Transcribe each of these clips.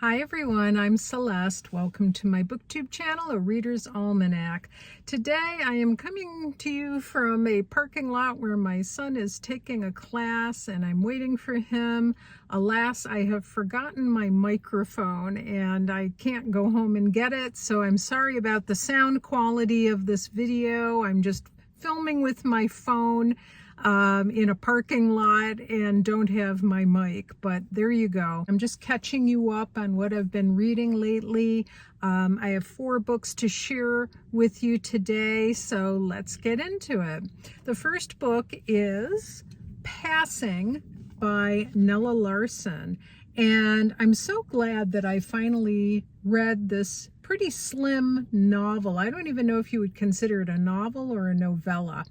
Hi everyone, I'm Celeste. Welcome to my booktube channel, A Reader's Almanac. Today I am coming to you from a parking lot where my son is taking a class and I'm waiting for him. Alas, I have forgotten my microphone and I can't go home and get it, so I'm sorry about the sound quality of this video. I'm just filming with my phone in a parking lot and don't have my mic, but there you go. I'm just catching you up on what I've been reading lately. I have 4 books to share with you today, so let's get into it. The first book is Passing by Nella Larsen, and I'm so glad that I finally read this pretty slim novel. I don't even know if you would consider it a novel or a novella.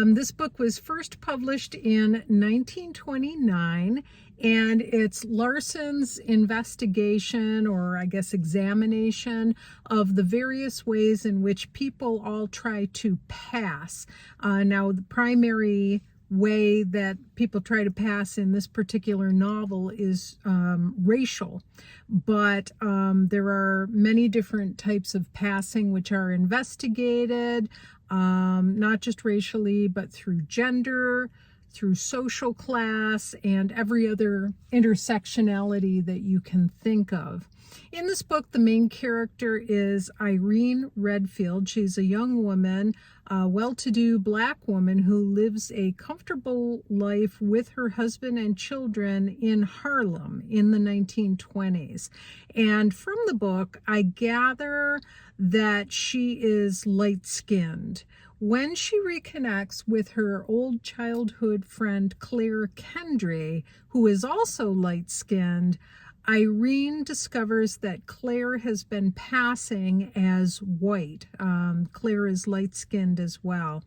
This book was first published in 1929, and it's Larsen's investigation, or I guess examination, of the various ways in which people all try to pass. Now, the primary way that people try to pass in this particular novel is racial, but there are many different types of passing which are investigated, not just racially, but through gender, through social class, and every other intersectionality that you can think of. In this book, the main character is Irene Redfield. She's a young woman, a well-to-do Black woman who lives a comfortable life with her husband and children in Harlem in the 1920s. And from the book, I gather that she is light-skinned. When she reconnects with her old childhood friend Claire Kendry, who is also light-skinned, Irene discovers that Claire has been passing as white. Claire is light-skinned as well.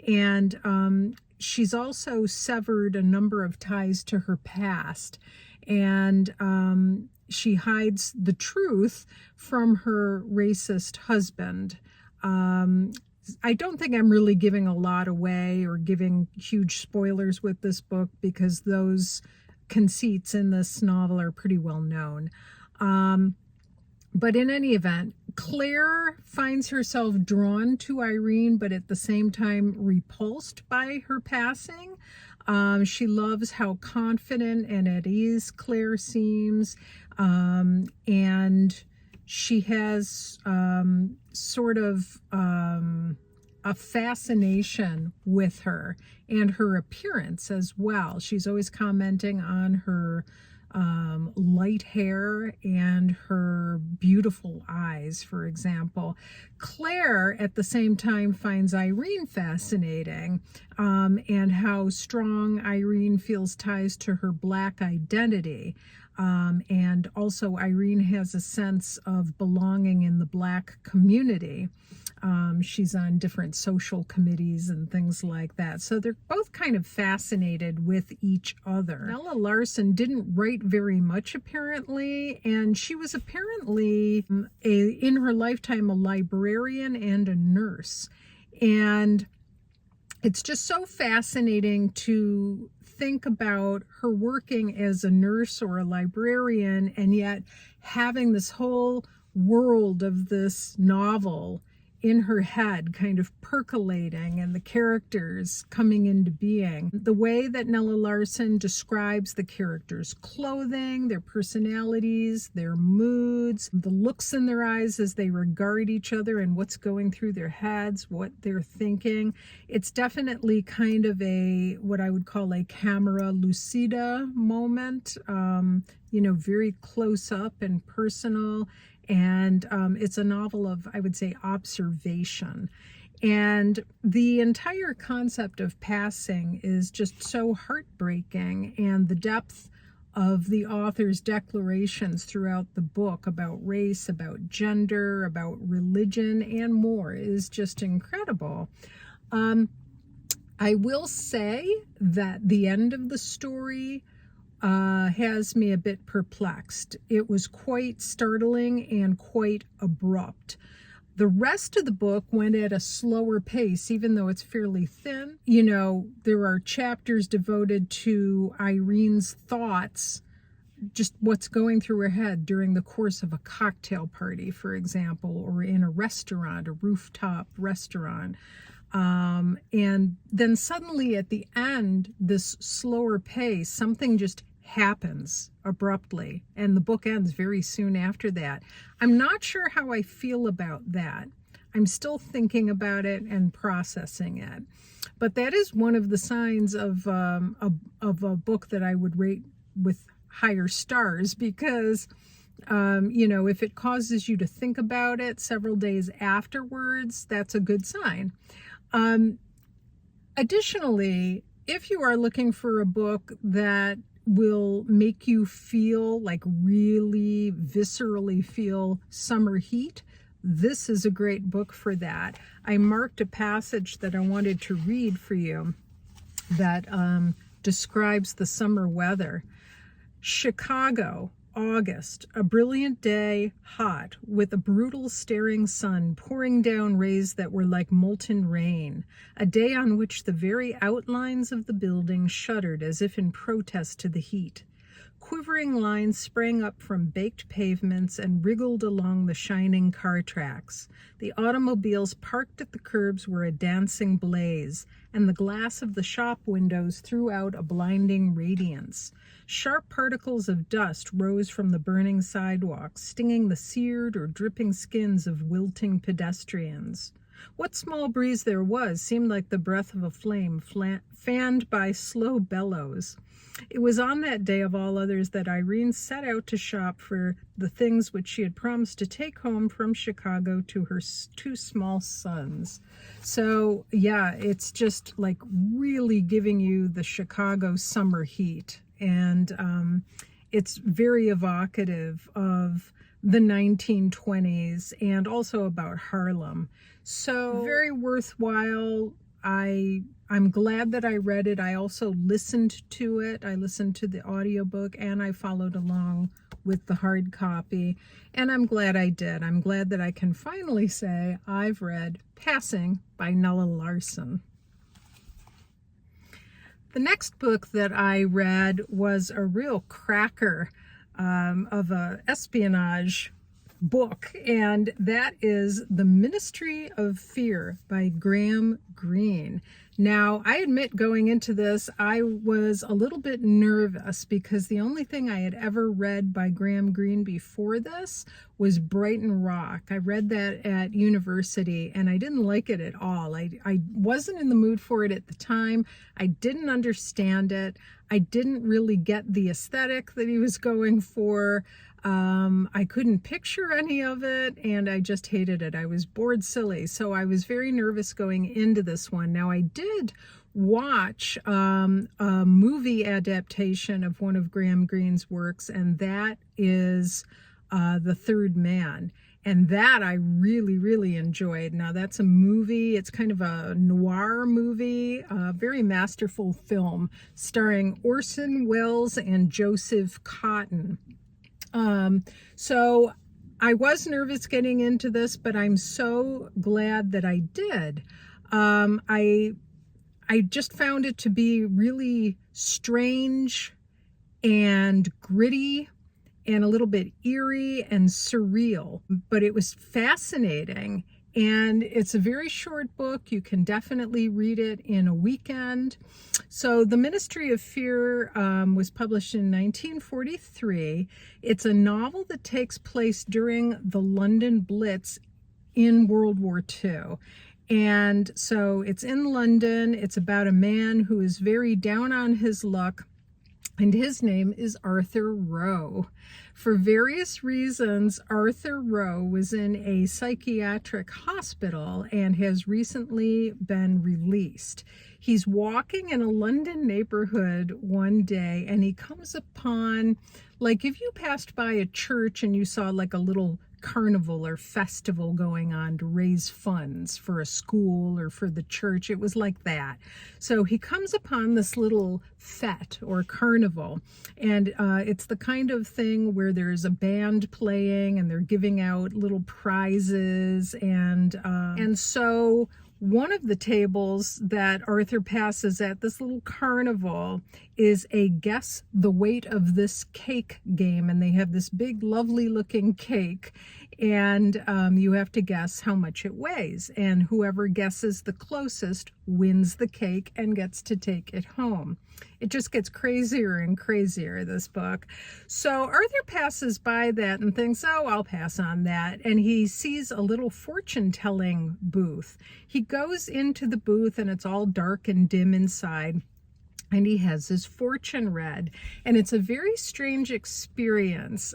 And she's also severed a number of ties to her past. And she hides the truth from her racist husband. I don't think I'm really giving a lot away or giving huge spoilers with this book, because those conceits in this novel are pretty well known. But in any event, Claire finds herself drawn to Irene, but at the same time repulsed by her passing. She loves how confident and at ease Claire seems, and she has sort of a fascination with her and her appearance as well. She's always commenting on her light hair and her beautiful eyes, for example. Claire, at the same time, finds Irene fascinating, and how strong Irene feels ties to her Black identity. And also Irene has a sense of belonging in the Black community. She's on different social committees and things like that. So they're both kind of fascinated with each other. Nella Larsen didn't write very much, apparently, and she was apparently in her lifetime a librarian and a nurse. And it's just so fascinating to think about her working as a nurse or a librarian, and yet having this whole world of this novel in her head kind of percolating, and the characters coming into being. The way that Nella Larsen describes the characters' clothing, their personalities, their moods, the looks in their eyes as they regard each other and what's going through their heads, what they're thinking. It's definitely kind of what I would call a camera lucida moment, very close up and personal. And it's a novel of, I would say, observation. And the entire concept of passing is just so heartbreaking, and the depth of the author's declarations throughout the book about race, about gender, about religion, and more is just incredible. I will say that the end of the story has me a bit perplexed. It was quite startling and quite abrupt. The rest of the book went at a slower pace, even though it's fairly thin. There are chapters devoted to Irene's thoughts just what's going through her head during the course of a cocktail party, for example, or in a restaurant, a rooftop restaurant. And then suddenly at the end, this slower pace, something just happens abruptly, and the book ends very soon after that. I'm not sure how I feel about that. I'm still thinking about it and processing it. But that is one of the signs of a book that I would rate with higher stars, because you know, if it causes you to think about it several days afterwards, that's a good sign. Additionally, if you are looking for a book that will make you feel, like really viscerally feel summer heat, this is a great book for that. I marked a passage that I wanted to read for you that describes the summer weather. Chicago, August, a brilliant day, hot, with a brutal staring sun pouring down rays that were like molten rain, a day on which the very outlines of the building shuddered as if in protest to the heat. Quivering lines sprang up from baked pavements and wriggled along the shining car tracks. The automobiles parked at the curbs were a dancing blaze, and the glass of the shop windows threw out a blinding radiance. Sharp particles of dust rose from the burning sidewalks, stinging the seared or dripping skins of wilting pedestrians. What small breeze there was seemed like the breath of a flame fanned by slow bellows. It was on that day of all others that Irene set out to shop for the things which she had promised to take home from Chicago to her two small sons. So yeah, it's just like really giving you the Chicago summer heat. And it's very evocative of the 1920s and also about Harlem. So very worthwhile. I'm glad that I read it. I also listened to it. I listened to the audiobook and I followed along with the hard copy. And I'm glad I did. I'm glad that I can finally say I've read Passing by Nella Larsen. The next book that I read was a real cracker of a espionage book, and that is The Ministry of Fear by Greene. Now, I admit going into this, I was a little bit nervous because the only thing I had ever read by Greene before this was Brighton Rock. I read that at university and I didn't like it at all. I wasn't in the mood for it at the time. I didn't understand it. I didn't really get the aesthetic that he was going for. I couldn't picture any of it, and I just hated it. I was bored silly, so I was very nervous going into this one. Now, I did watch a movie adaptation of one of Greene's works, and that is The Third Man. And that I really, really enjoyed. Now, that's a movie. It's kind of a noir movie, a very masterful film starring Orson Welles and Joseph Cotten. So I was nervous getting into this, but I'm so glad that I did. I just found it to be really strange and gritty and a little bit eerie and surreal, but it was fascinating. And it's a very short book. You can definitely read it in a weekend. So The Ministry of Fear was published in 1943. It's a novel that takes place during the London Blitz in World War II. And so it's in London. It's about a man who is very down on his luck, and his name is Arthur Rowe. For various reasons, Arthur Rowe was in a psychiatric hospital and has recently been released. He's walking in a London neighborhood one day and he comes upon, like if you passed by a church and you saw like a little carnival or festival going on to raise funds for a school or for the church. It was like that. So he comes upon this little fete or carnival, and it's the kind of thing where there's a band playing and they're giving out little prizes, and so one of the tables that Arthur passes at this little carnival is a guess the weight of this cake game. And they have this big, lovely looking cake. And you have to guess how much it weighs. And whoever guesses the closest wins the cake and gets to take it home. It just gets crazier and crazier, this book. So Arthur passes by that and thinks, oh, I'll pass on that. And he sees a little fortune-telling booth. He goes into the booth and it's all dark and dim inside. And he has his fortune read. And it's a very strange experience.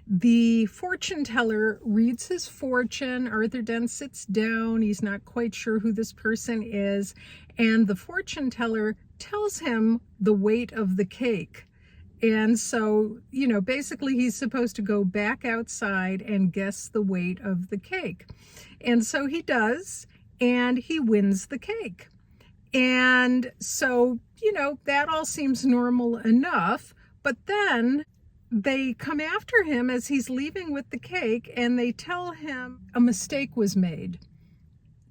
The fortune teller reads his fortune. Arthur then sits down. He's not quite sure who this person is. And the fortune teller tells him the weight of the cake. And so, you know, basically he's supposed to go back outside and guess the weight of the cake. And so he does, and he wins the cake. And so, you know, that all seems normal enough, but then they come after him as he's leaving with the cake and they tell him a mistake was made.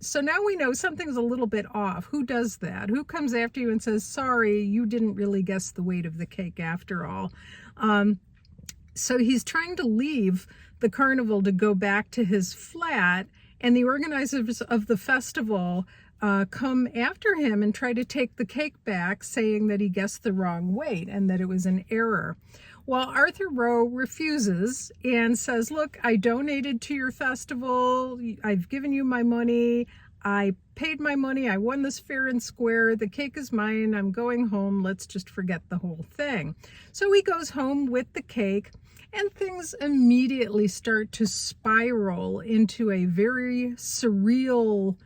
So now we know something's a little bit off. Who does that? Who comes after you and says, sorry, you didn't really guess the weight of the cake after all? So he's trying to leave the carnival to go back to his flat, and the organizers of the festival come after him and try to take the cake back, saying that he guessed the wrong weight and that it was an error. Well, Arthur Rowe refuses and says, look, I donated to your festival. I've given you my money. I paid my money. I won this fair and square. The cake is mine. I'm going home. Let's just forget the whole thing. So he goes home with the cake, and things immediately start to spiral into a very surreal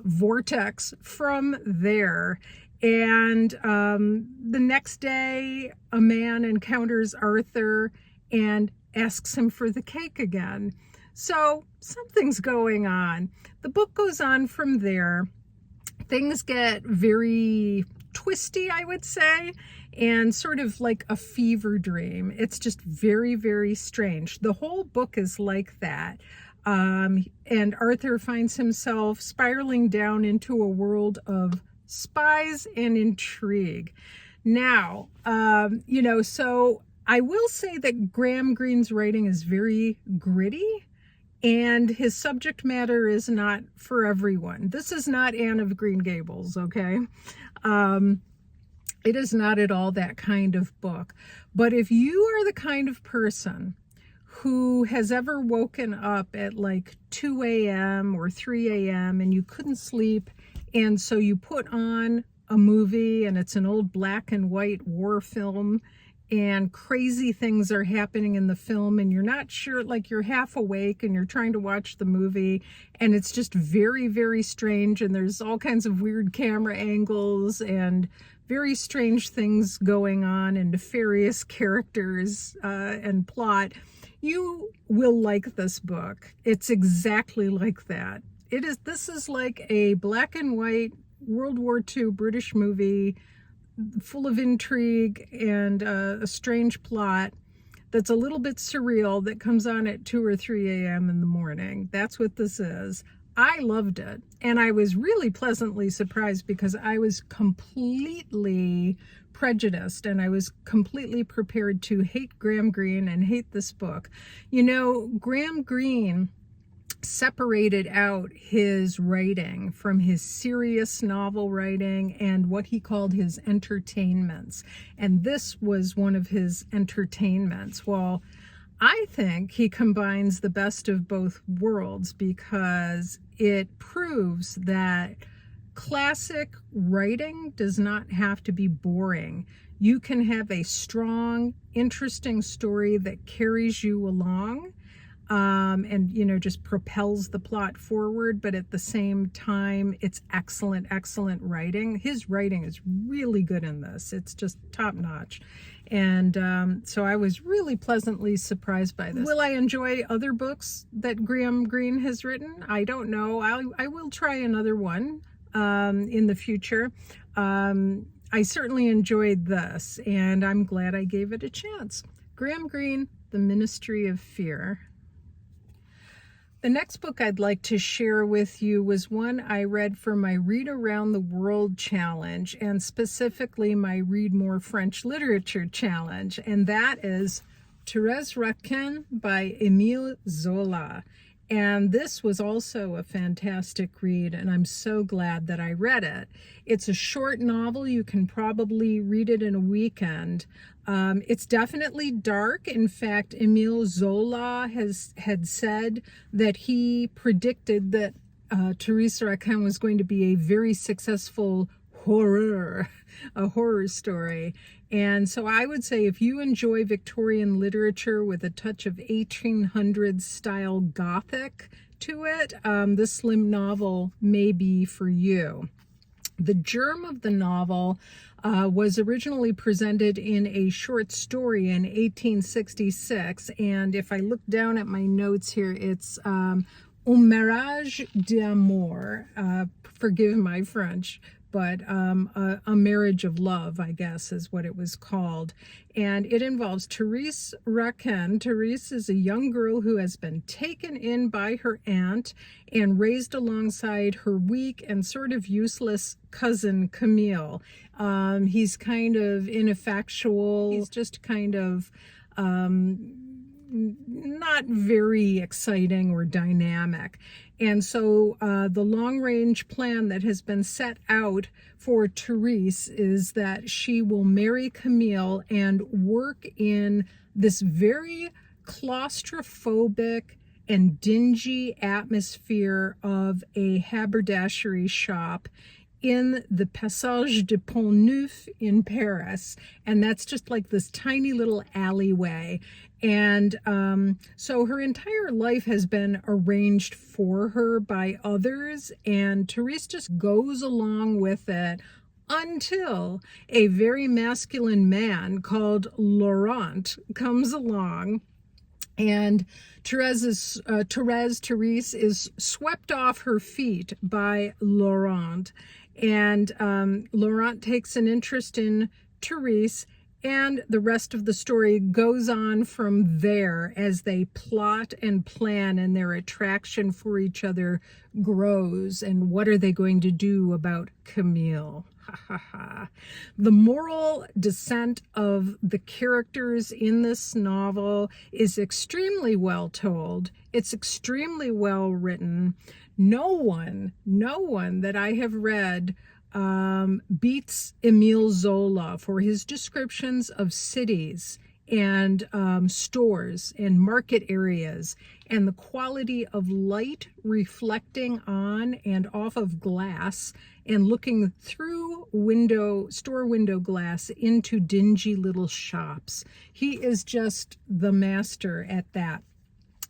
vortex from there. And the next day, a man encounters Arthur and asks him for the cake again. So something's going on. The book goes on from there. Things get very twisty, I would say, and sort of like a fever dream. It's just very, very strange. The whole book is like that. And Arthur finds himself spiraling down into a world of spies and intrigue. Now, you know, so I will say that Greene's writing is very gritty, and his subject matter is not for everyone. This is not Anne of Green Gables, okay? It is not at all that kind of book. But if you are the kind of person who has ever woken up at like 2 a.m. or 3 a.m. and you couldn't sleep, and so you put on a movie and it's an old black and white war film and crazy things are happening in the film and you're not sure, like you're half awake and you're trying to watch the movie and it's just very, very strange and there's all kinds of weird camera angles and very strange things going on and nefarious characters and plot, you will like this book. It's exactly like that. This is like a black and white World War II British movie full of intrigue and a strange plot that's a little bit surreal that comes on at 2 or 3 a.m. in the morning. That's what this is. I loved it. And I was really pleasantly surprised because I was completely prejudiced and I was completely prepared to hate Graham Greene and hate this book. You know, Graham Greene separated out his writing from his serious novel writing and what he called his entertainments. And this was one of his entertainments. Well, I think he combines the best of both worlds because it proves that classic writing does not have to be boring. You can have a strong, interesting story that carries you along and, you know, just propels the plot forward, but at the same time, it's excellent, excellent writing. His writing is really good in this. It's just top notch. And so I was really pleasantly surprised by this. Will I enjoy other books that Graham Greene has written? I don't know. I will try another one in the future. I certainly enjoyed this, and I'm glad I gave it a chance. Graham Greene, The Ministry of Fear. The next book I'd like to share with you was one I read for my Read Around the World Challenge, and specifically my Read More French Literature Challenge, and that is Thérèse Raquin by Émile Zola. And this was also a fantastic read, and I'm so glad that I read it. It's a short novel. You can probably read it in a weekend. It's definitely dark. In fact, Émile Zola had said that he predicted that Thérèse Raquin was going to be a very successful a horror story. And so I would say if you enjoy Victorian literature with a touch of 1800s style Gothic to it, this slim novel may be for you. The germ of the novel was originally presented in a short story in 1866, and if I look down at my notes here, it's Un mariage d'amour, forgive my French, but a marriage of love, I guess, is what it was called. And it involves Thérèse Raquin. Thérèse is a young girl who has been taken in by her aunt and raised alongside her weak and sort of useless cousin, Camille. He's kind of ineffectual. He's just kind of not very exciting or dynamic. And so the long-range plan that has been set out for Thérèse is that she will marry Camille and work in this very claustrophobic and dingy atmosphere of a haberdashery shop in the Passage du Pont Neuf in Paris. And that's just like this tiny little alleyway. And so her entire life has been arranged for her by others, and Thérèse just goes along with it until a very masculine man called Laurent comes along, and Thérèse is swept off her feet by Laurent, and Laurent takes an interest in Thérèse. And the rest of the story goes on from there as they plot and plan, and their attraction for each other grows. And what are they going to do about Camille? The moral descent of the characters in this novel is extremely well told. It's extremely well written. No one that I have read beats Émile Zola for his descriptions of cities and stores and market areas, and the quality of light reflecting on and off of glass and looking through store window glass into dingy little shops. He is just the master at that.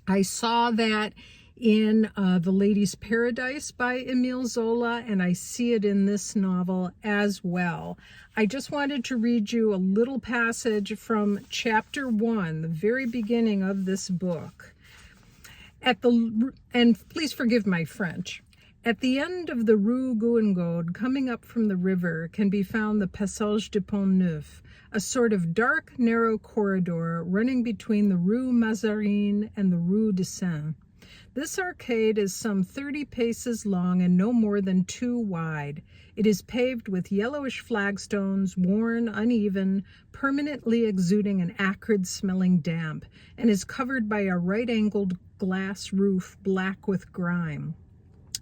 I saw that in The Lady's Paradise by Émile Zola, and I see it in this novel as well. I just wanted to read you a little passage from chapter 1, the very beginning of this book. And please forgive my French. At the end of the Rue Guénégaud, coming up from the river, can be found the Passage du Pont Neuf, a sort of dark, narrow corridor running between the Rue Mazarine and the Rue de Seine. This arcade is some 30 paces long and no more than 2 wide. It is paved with yellowish flagstones, worn, uneven, permanently exuding an acrid-smelling damp, and is covered by a right-angled glass roof black with grime.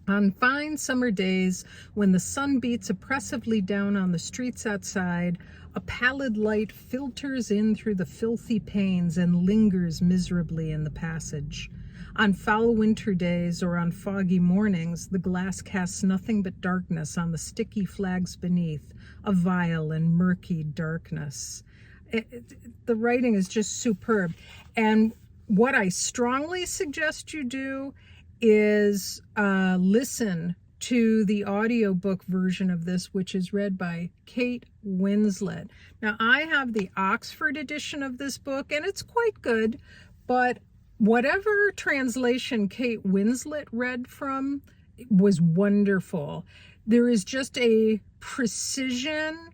On fine summer days, when the sun beats oppressively down on the streets outside, a pallid light filters in through the filthy panes and lingers miserably in the passage. On foul winter days or on foggy mornings, the glass casts nothing but darkness on the sticky flags beneath, a vile and murky darkness. The writing is just superb. And what I strongly suggest you do is listen to the audiobook version of this, which is read by Kate Winslet. Now, I have the Oxford edition of this book, and it's quite good, but whatever translation Kate Winslet read from was wonderful. There is just a precision,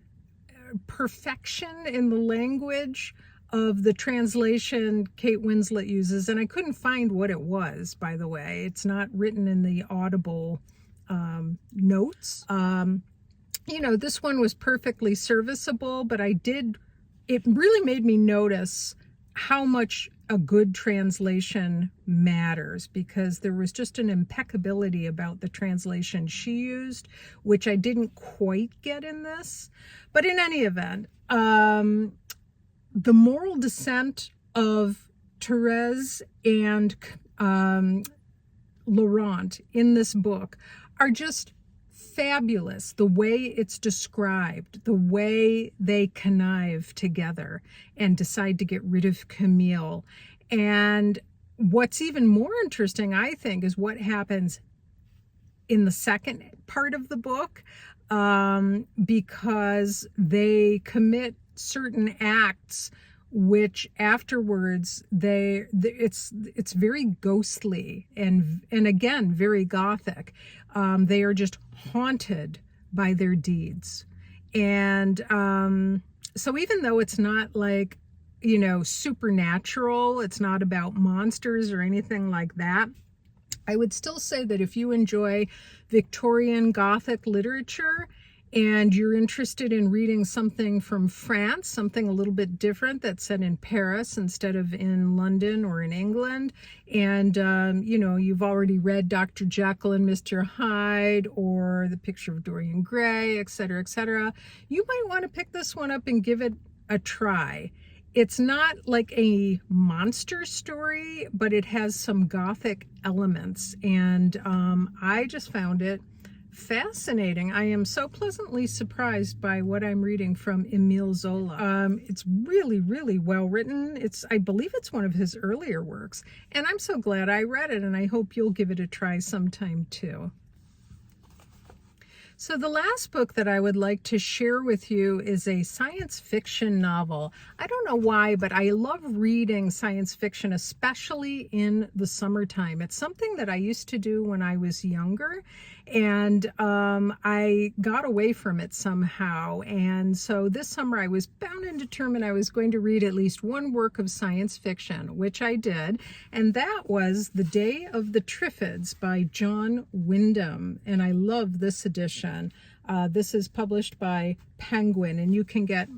perfection in the language of the translation Kate Winslet uses, and I couldn't find what it was, by the way. It's not written in the Audible notes. You know, this one was perfectly serviceable, but it really made me notice how much a good translation matters, because there was just an impeccability about the translation she used, which I didn't quite get in this. But in any event, the moral descent of Thérèse and Laurent in this book are just fabulous. The way it's described, the way they connive together and decide to get rid of Camille. And what's even more interesting, I think, is what happens in the second part of the book, because they commit certain acts which afterwards it's very ghostly and again very gothic. They are just haunted by their deeds. And so even though it's not like, you know, supernatural, it's not about monsters or anything like that, I would still say that if you enjoy Victorian Gothic literature and you're interested in reading something from France, something a little bit different that's set in Paris instead of in London or in England, and you know, you've already read Dr. Jekyll and Mr. Hyde or The Picture of Dorian Gray, etc., you might want to pick this one up and give it a try. It's not like a monster story, but it has some Gothic elements, and I just found it fascinating. I am so pleasantly surprised by what I'm reading from Émile Zola. It's really, really well written. I believe it's one of his earlier works, and I'm so glad I read it, and I hope you'll give it a try sometime too. So the last book that I would like to share with you is a science fiction novel. I don't know why, but I love reading science fiction, especially in the summertime. It's something that I used to do when I was younger, and I got away from it somehow. And so this summer I was bound and determined I was going to read at least one work of science fiction, which I did, and that was The Day of the Triffids by John Wyndham, and I love this edition. This is published by Penguin, and you can get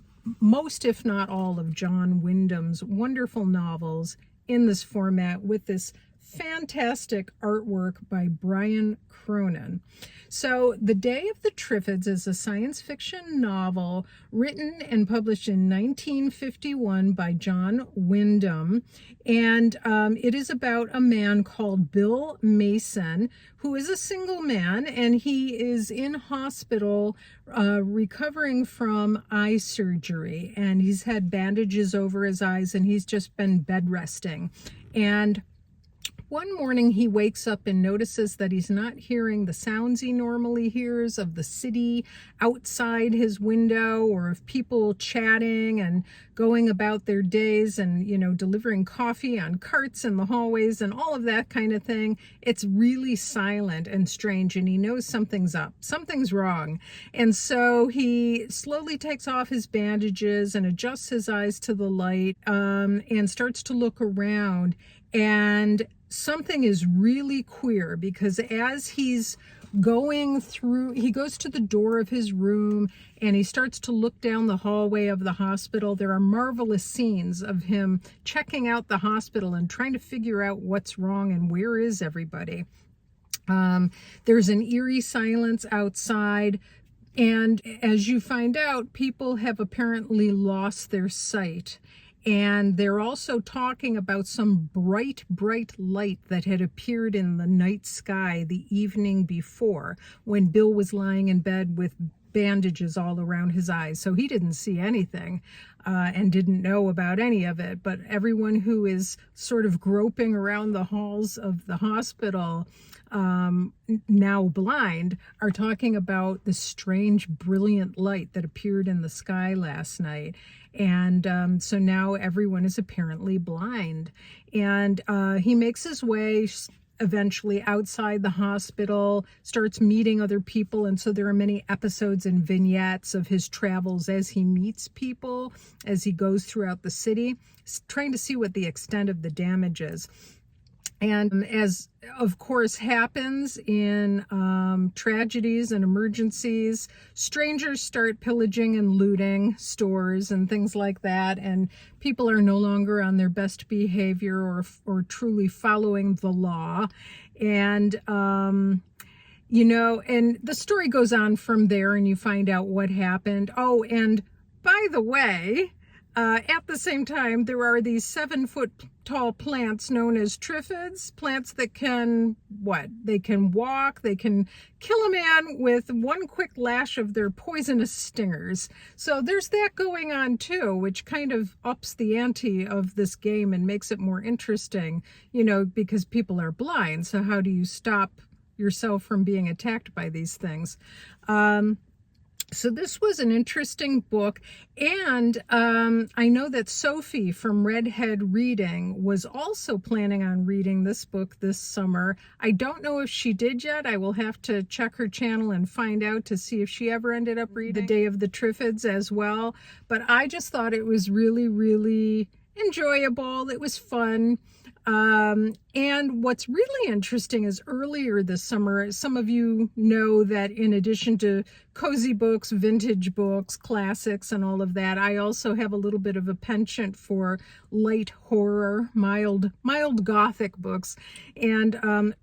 most, if not all, of John Wyndham's wonderful novels in this format with this fantastic artwork by Brian Cronin. So The Day of the Triffids is a science fiction novel written and published in 1951 by John Wyndham, and it is about a man called Bill Mason, who is a single man, and he is in hospital recovering from eye surgery, and he's had bandages over his eyes, and he's just been bed resting. And one morning he wakes up and notices that he's not hearing the sounds he normally hears of the city outside his window, or of people chatting and going about their days and, you know, delivering coffee on carts in the hallways and all of that kind of thing. It's really silent and strange, and he knows something's up, something's wrong. And so he slowly takes off his bandages and adjusts his eyes to the light, and starts to look around, and something is really queer, because as he's going through, he goes to the door of his room and he starts to look down the hallway of the hospital. There are marvelous scenes of him checking out the hospital and trying to figure out what's wrong and where is everybody. There's an eerie silence outside, and as you find out, people have apparently lost their sight. And they're also talking about some bright, bright light that had appeared in the night sky the evening before, when Bill was lying in bed with bandages all around his eyes. So he didn't see anything and didn't know about any of it. But everyone who is sort of groping around the halls of the hospital, now blind, are talking about the strange, brilliant light that appeared in the sky last night. And so now everyone is apparently blind. And he makes his way eventually outside the hospital, starts meeting other people. And so there are many episodes and vignettes of his travels as he meets people, as he goes throughout the city, trying to see what the extent of the damage is. And as, of course, happens in tragedies and emergencies, strangers start pillaging and looting stores and things like that, and people are no longer on their best behavior or truly following the law. And, you know, and the story goes on from there, and you find out what happened. Oh, and by the way, at the same time, there are these 7-foot tall plants known as Triffids, plants that can, they can walk, they can kill a man with one quick lash of their poisonous stingers. So there's that going on too, which kind of ups the ante of this game and makes it more interesting, you know, because people are blind. So how do you stop yourself from being attacked by these things? So this was an interesting book, and I know that Sophie from Redhead Reading was also planning on reading this book this summer. I don't know if she did yet. I will have to check her channel and find out to see if she ever ended up reading The Day of the Triffids as well. But I just thought it was really, really enjoyable. It was fun. And what's really interesting is earlier this summer, some of you know that in addition to cozy books, vintage books, classics, and all of that, I also have a little bit of a penchant for light horror, mild gothic books. And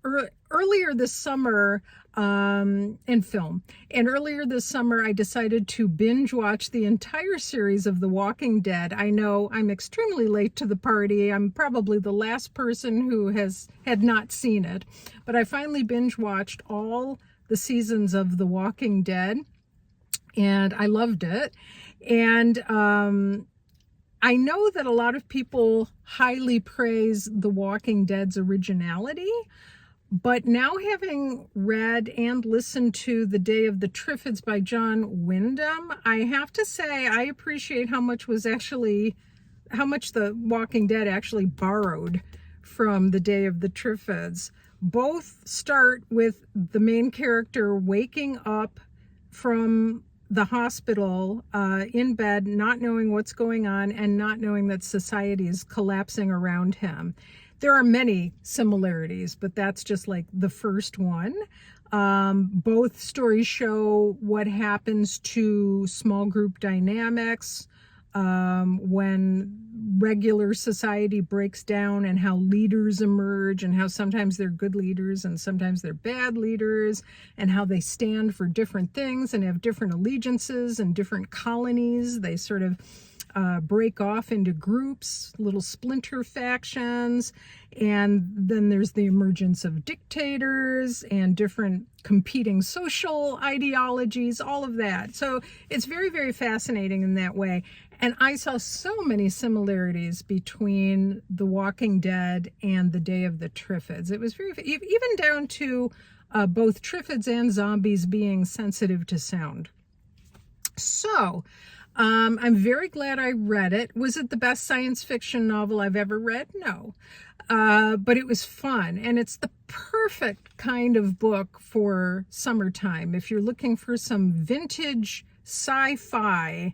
earlier this summer, and film. And earlier this summer, I decided to binge watch the entire series of The Walking Dead. I know I'm extremely late to the party. I'm probably the last person who had not seen it, but I finally binge watched all the seasons of The Walking Dead, and I loved it. And I know that a lot of people highly praise The Walking Dead's originality. But now, having read and listened to The Day of the Triffids by John Wyndham, I have to say I appreciate how much The Walking Dead actually borrowed from The Day of the Triffids. Both start with the main character waking up from the hospital in bed, not knowing what's going on and not knowing that society is collapsing around him. There are many similarities, but that's just like the first one. Both stories show what happens to small group dynamics when regular society breaks down, and how leaders emerge, and how sometimes they're good leaders and sometimes they're bad leaders, and how they stand for different things and have different allegiances and different colonies. They sort of break off into groups, little splinter factions, and then there's the emergence of dictators and different competing social ideologies, all of that. So it's very, very fascinating in that way. And I saw so many similarities between The Walking Dead and The Day of the Triffids. It was very, even down to both Triffids and zombies being sensitive to sound. So I'm very glad I read it. Was it the best science fiction novel I've ever read? No. But it was fun, and it's the perfect kind of book for summertime. If you're looking for some vintage sci-fi,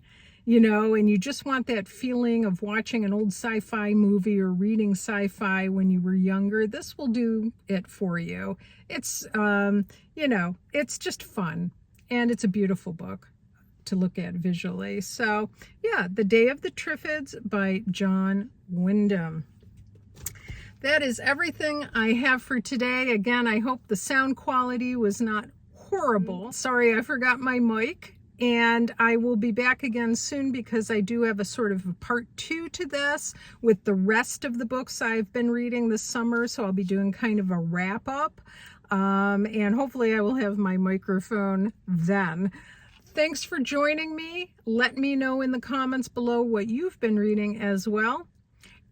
you know, and you just want that feeling of watching an old sci-fi movie or reading sci-fi when you were younger, this will do it for you. It's, you know, it's just fun, and it's a beautiful book to look at visually. So yeah, The Day of the Triffids by John Wyndham. That is everything I have for today. Again, I hope the sound quality was not horrible. Sorry, I forgot my mic. And I will be back again soon, because I do have a sort of a part 2 to this with the rest of the books I've been reading this summer. So I'll be doing kind of a wrap up. And hopefully I will have my microphone then. Thanks for joining me. Let me know in the comments below what you've been reading as well.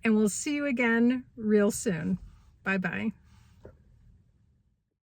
And we'll see you again real soon. Bye-bye.